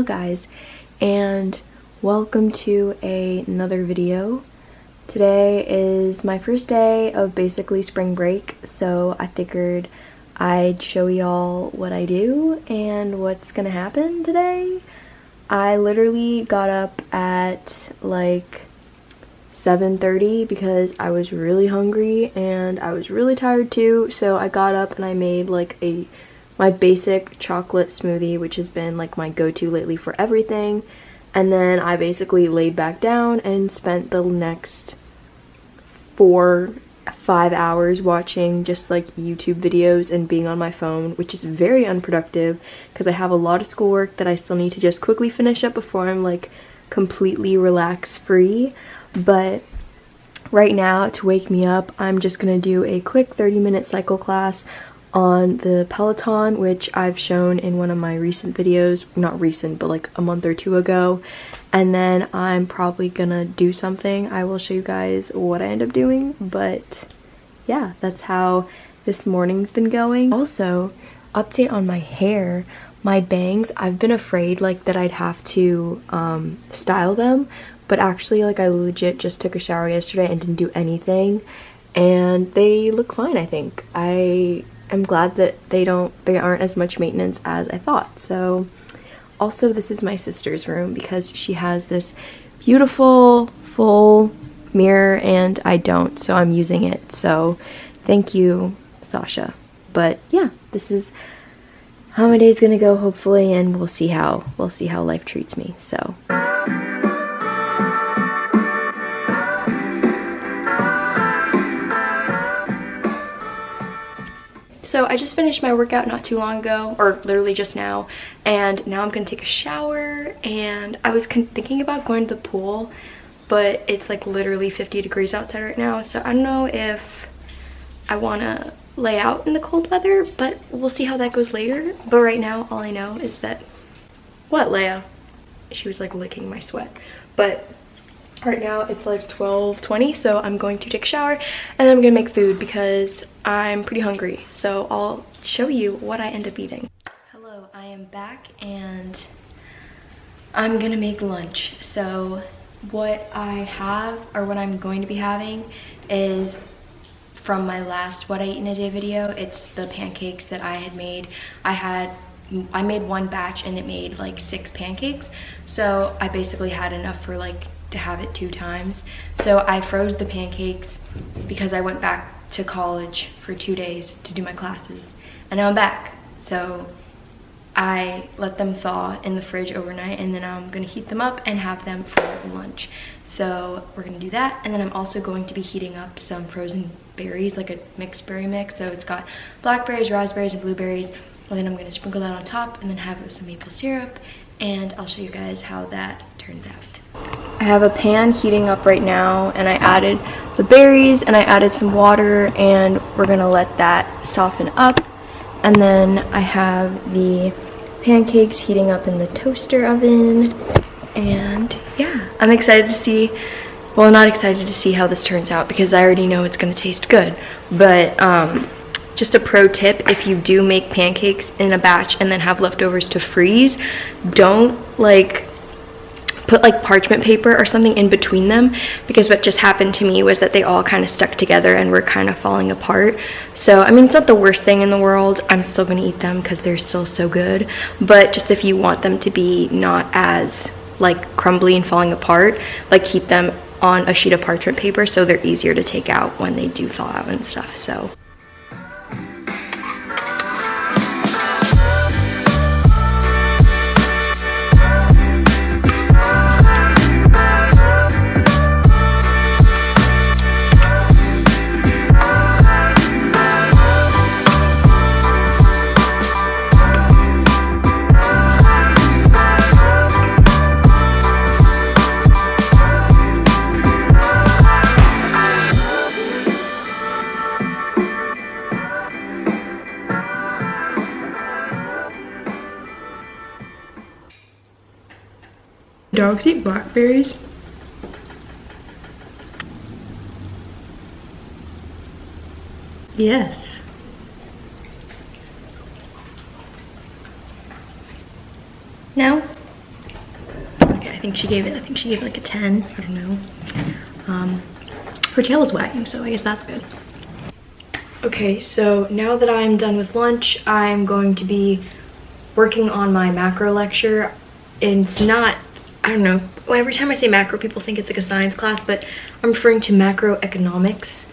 guys, and welcome to another video. Today is my first day of basically spring break, so I figured I'd show y'all what I do and what's gonna happen today. I literally got up at like 7:30 because I was really hungry and I was really tired too, so I got up and I made like my basic chocolate smoothie, which has been like my go-to lately for everything. And then I basically laid back down and spent the next 4-5 hours watching just like YouTube videos and being on my phone, which is very unproductive because I have a lot of schoolwork that I still need to just quickly finish up before I'm like completely relax free. But right now, to wake me up, I'm just gonna do a quick 30-minute cycle class on the Peloton, which I've shown in one of my recent videos, not recent, but like a month or two ago. And then I'm probably gonna do something. I will show you guys what I end up doing, but yeah, that's how this morning's been going. Also, update on my hair. My bangs, I've been afraid like that I'd have to style them, but actually like I legit just took a shower yesterday and didn't do anything and they look fine. I think I'm glad that they aren't as much maintenance as I thought. So also, this is my sister's room because she has this beautiful full mirror and I don't, so I'm using it. So thank you, Sasha. But yeah, this is how my day's gonna go, hopefully, and we'll see how life treats me. So I just finished my workout not too long ago, or literally just now, and now I'm gonna take a shower. And I was thinking about going to the pool, but it's like literally 50 degrees outside right now, so I don't know if I want to lay out in the cold weather, but we'll see how that goes later. But right now, all I know is that... What, Leia? She was like licking my sweat. But right now it's like 12:20, so I'm going to take a shower and then I'm gonna make food because I'm pretty hungry. So I'll show you what I end up eating. Hello, I am back and I'm gonna make lunch. So what I have, or what I'm going to be having, is from my last What I Eat in a Day video. It's the pancakes that I had made. I made one batch and it made like 6 pancakes. So I basically had enough for like to have it 2 times. So I froze the pancakes because I went back to college for 2 days to do my classes. And now I'm back. So I let them thaw in the fridge overnight and then I'm gonna heat them up and have them for lunch. So we're gonna do that. And then I'm also going to be heating up some frozen berries, like a mixed berry mix. So it's got blackberries, raspberries, and blueberries. And then I'm gonna sprinkle that on top and then have it with some maple syrup. And I'll show you guys how that turns out. I have a pan heating up right now and I added the berries and I added some water and we're gonna let that soften up. And then I have the pancakes heating up in the toaster oven. And yeah, I'm excited to see, well, not excited to see how this turns out because I already know it's gonna taste good. But just a pro tip, if you do make pancakes in a batch and then have leftovers to freeze, don't like put like parchment paper or something in between them, because what just happened to me was that they all kind of stuck together and were kind of falling apart. So I mean, it's not the worst thing in the world. I'm still gonna eat them because they're still so good, but just if you want them to be not as like crumbly and falling apart, like keep them on a sheet of parchment paper so they're easier to take out when they do thaw out and stuff. So dogs eat blackberries? Yes. No? think she gave it like a 10. I don't know. Her tail was wagging, so I guess that's good. Okay, so now that I'm done with lunch, I'm going to be working on my macro lecture. And it's not, I don't know, every time I say macro, people think it's like a science class, but I'm referring to macroeconomics.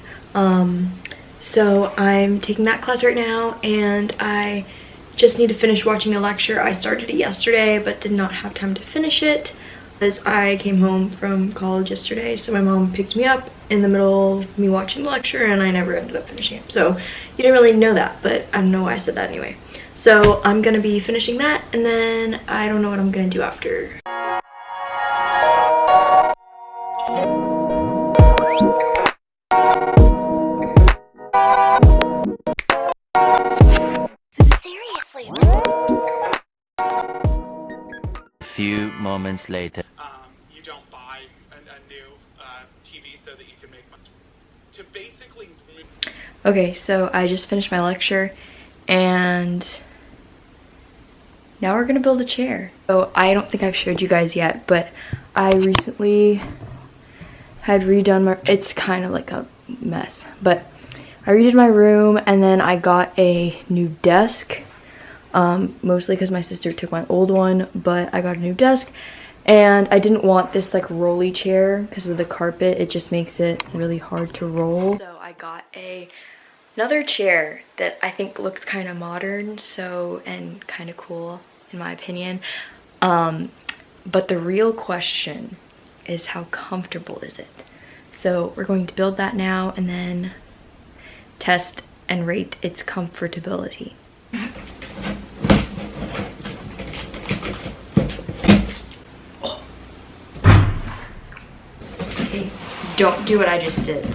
So I'm taking that class right now, and I just need to finish watching the lecture. I started it yesterday, but did not have time to finish it as I came home from college yesterday. So my mom picked me up in the middle of me watching the lecture, and I never ended up finishing it. So you didn't really know that, but I don't know why I said that anyway. So I'm gonna be finishing that, and then I don't know what I'm gonna do after. Seriously. A few moments later. You don't buy a new TV so that you can make to basically. Okay, so I just finished my lecture, and now we're gonna build a chair. So I don't think I've showed you guys yet, but I recently had redone my, it's kind of like a mess, but I redid my room, and then I got a new desk, mostly because my sister took my old one, but I got a new desk, and I didn't want this like rolly chair because of the carpet. It just makes it really hard to roll. So I got another chair that I think looks kind of modern, so, and kind of cool in my opinion. But the real question is, how comfortable is it? So we're going to build that now and then test and rate its comfortability. Okay, don't do what I just did.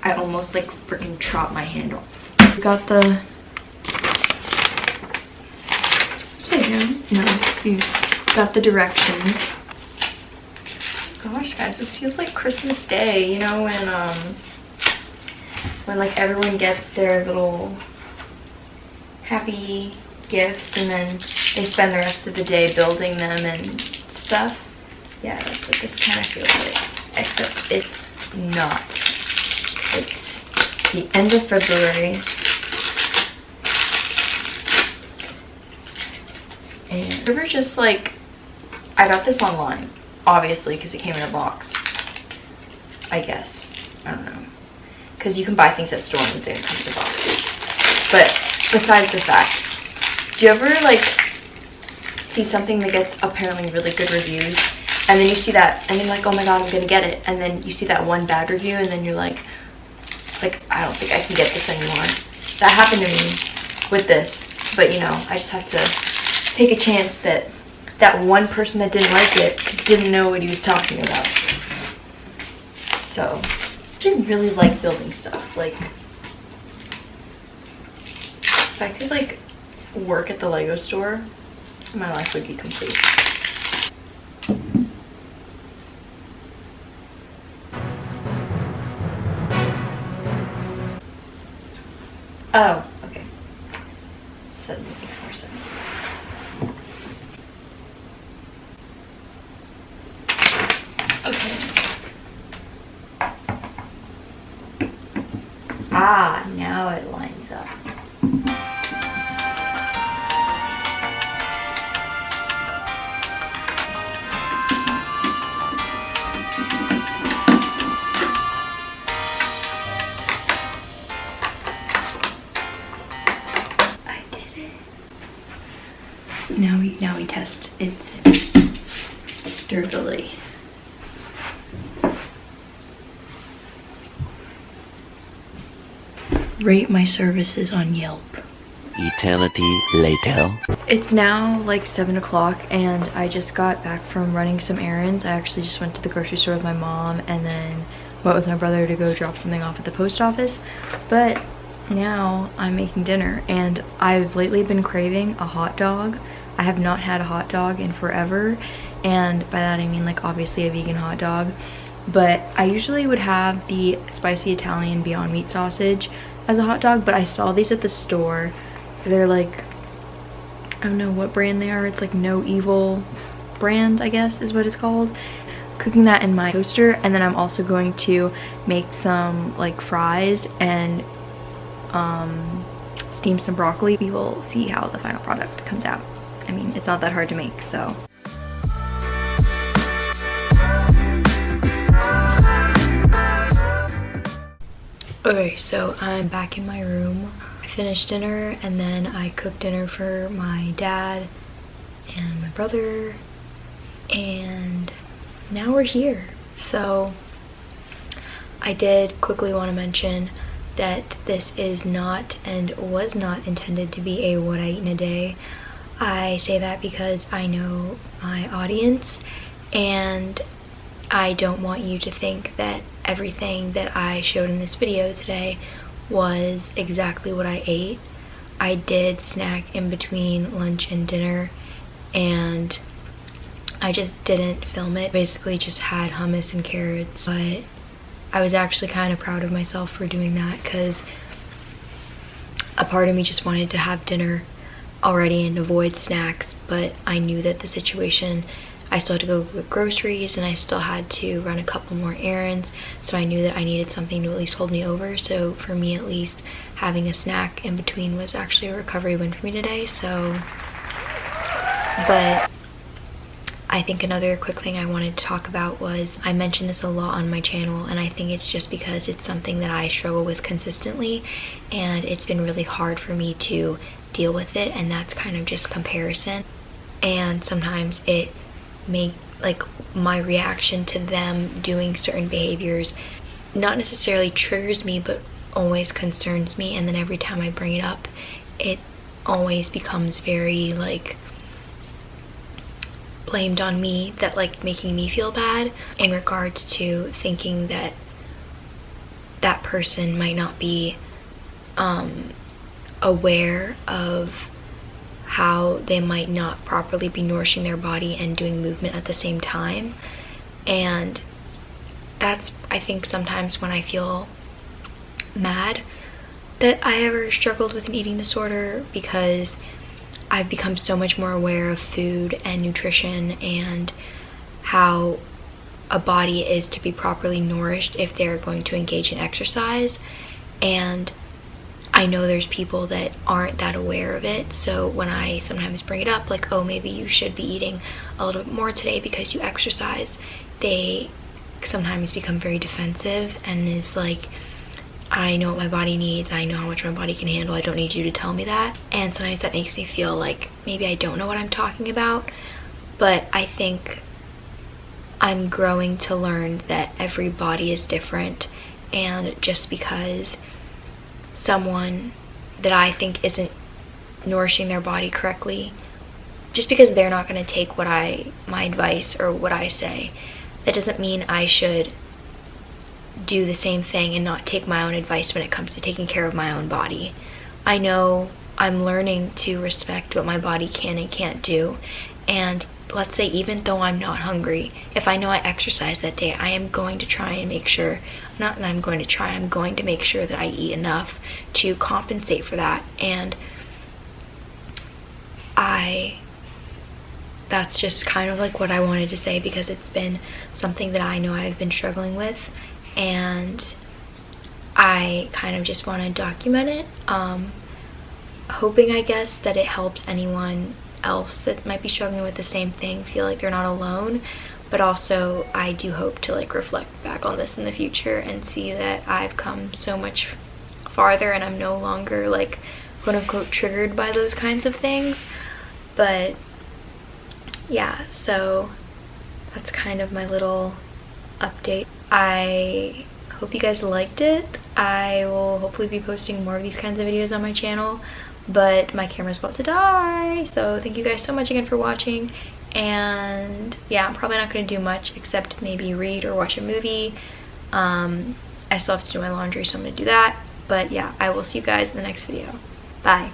I almost like freaking chopped my hand off. We got the, no, you got the directions. Gosh guys, this feels like Christmas Day, you know, when like everyone gets their little happy gifts and then they spend the rest of the day building them and stuff. Yeah, that's what this kind of feels like, except it's not. It's the end of February, and we were just like, I got this online, obviously, because it came in a box, I guess. I don't know, because you can buy things at stores and it comes in boxes. But besides the fact, do you ever like see something that gets apparently really good reviews, and then you see that, and then you're like, oh my god, I'm gonna get it, and then you see that one bad review, and then you're like, I don't think I can get this anymore. That happened to me with this, but you know, I just have to take a chance that that one person that didn't like it didn't know what he was talking about. So, I actually really like building stuff. Like, if I could like work at the Lego store, my life would be complete. Oh, okay. Suddenly makes more sense. Okay. Ah, now it lines up. Now we test its durability. Rate my services on Yelp. Eternity later. It's now like 7 o'clock, and I just got back from running some errands. I actually just went to the grocery store with my mom and then went with my brother to go drop something off at the post office. But now I'm making dinner, and I've lately been craving a hot dog. I have not had a hot dog in forever, and by that I mean like obviously a vegan hot dog, but I usually would have the spicy Italian Beyond Meat sausage as a hot dog, but I saw these at the store. They're like, I don't know what brand they are. It's like No Evil brand, I guess is what it's called. Cooking that in my toaster, and then I'm also going to make some like fries and steam some broccoli. We will see how the final product comes out. I mean, it's not that hard to make, so. Okay, so I'm back in my room. I finished dinner and then I cooked dinner for my dad and my brother, and now we're here. So I did quickly want to mention that this is not and was not intended to be a what I eat in a day. I say that because I know my audience, and I don't want you to think that everything that I showed in this video today was exactly what I ate. I did snack in between lunch and dinner, and I just didn't film it. Basically just had hummus and carrots, but I was actually kind of proud of myself for doing that because a part of me just wanted to have dinner already and avoid snacks, but I knew that the situation, I still had to go with groceries and I still had to run a couple more errands, so I knew that I needed something to at least hold me over. So for me, at least, having a snack in between was actually a recovery win for me today. So, but I think another quick thing I wanted to talk about was, I mentioned this a lot on my channel, and I think it's just because it's something that I struggle with consistently, and it's been really hard for me to deal with it, and that's kind of just comparison. And sometimes it like my reaction to them doing certain behaviors not necessarily triggers me, but always concerns me, and then every time I bring it up, it always becomes very like blamed on me, that like making me feel bad in regards to thinking that that person might not be aware of how they might not properly be nourishing their body and doing movement at the same time. And that's, I think, sometimes when I feel mad that I ever struggled with an eating disorder, because I've become so much more aware of food and nutrition and how a body is to be properly nourished if they're going to engage in exercise. And I know there's people that aren't that aware of it, so when I sometimes bring it up, like, oh, maybe you should be eating a little bit more today because you exercise, they sometimes become very defensive and is like, I know what my body needs, I know how much my body can handle, I don't need you to tell me that. And sometimes that makes me feel like maybe I don't know what I'm talking about, but I think I'm growing to learn that every body is different, and just because someone that I think isn't nourishing their body correctly, just because they're not going to take my advice or what I say, that doesn't mean I should do the same thing and not take my own advice when it comes to taking care of my own body. I know I'm learning to respect what my body can and can't do, and let's say even though I'm not hungry, if I know I exercise that day, I am going to try and make sure, not that I'm going to try, I'm going to make sure that I eat enough to compensate for that. And that's just kind of like what I wanted to say, because it's been something that I know I've been struggling with, and I kind of just want to document it, hoping, I guess, that it helps anyone else that might be struggling with the same thing feel like they're not alone. But also, I do hope to like reflect back on this in the future and see that I've come so much farther and I'm no longer like quote unquote triggered by those kinds of things. But yeah, so that's kind of my little update. I hope you guys liked it. I will hopefully be posting more of these kinds of videos on my channel, but my camera's about to die. So thank you guys so much again for watching. And yeah, I'm probably not going to do much except maybe read or watch a movie. I still have to do my laundry, so I'm going to do that. But yeah, I will see you guys in the next video. Bye.